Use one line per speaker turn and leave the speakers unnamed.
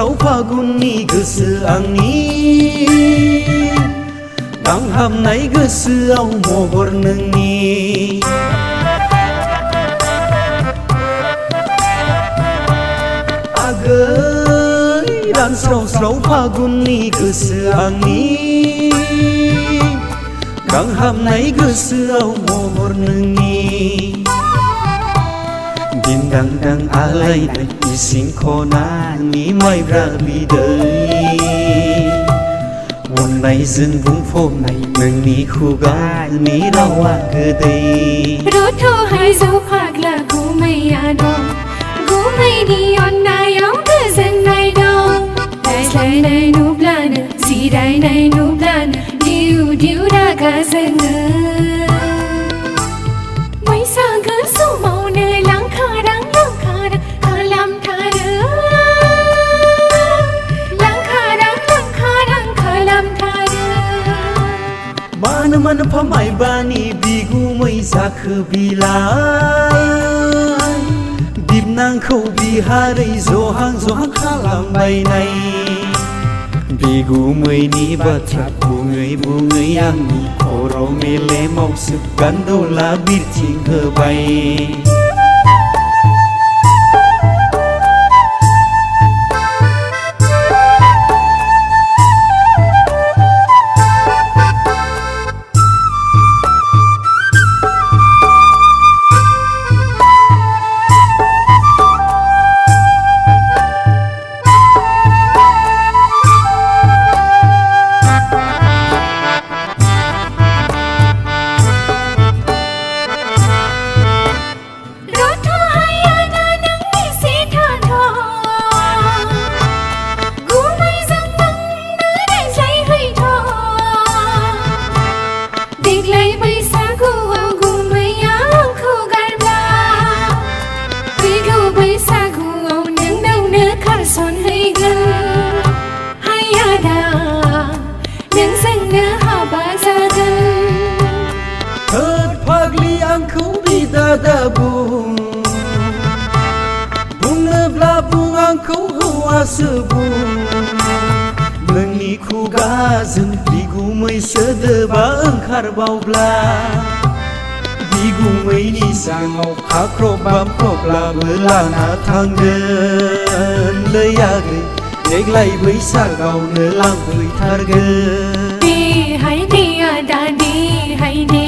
स्राव फागुननि गोसो आंनि दांहाबनाय गोसोआव महर नोंनि आगै रानस्राव स्राव फागुननि गोसो आंनि दांहाबनाय गोसोआव महर नोंनि दिनदांदां आलायनाय इसिं खनानि माइब्रा बिदै अननायजों बुंफबनाय नोंनि खुगानि रावा गोदै
रथ'हाय जौ फाग्ला गुमैया दं गुमैनि अननायाव गोजोननाय दं रायज्लायनाय नुब्लानो जिरायनाय नुब्लानो दिउ दिउ रागा जोङो बैसागो समावनो लांखारां खालामथारो लांखारां खालामथारो
मानो मोनफा माइबानि बिगुमै जाखो बिलाइ बिबनांखौ बिहारै जहां जहां खालामबायनाय बिगुमैनि बाथ्रा बुङै बुङै आंनि खर' मेलेमावसो गान्दौला बिरथिं होबाय बुंनोब्ला बुं आंखौ हौवासो बुं नोंनि खुगाजों बिगुमै सोदोबा ओंखारबावब्ला बिगुमैनि सिगाङाव खाख्रब-बाख्रबब्लाबो लाना थांगोन लै आगै देग्लाय बैसागावनो लांफैथारगोन
दे हाय दे आदा दे हाय दे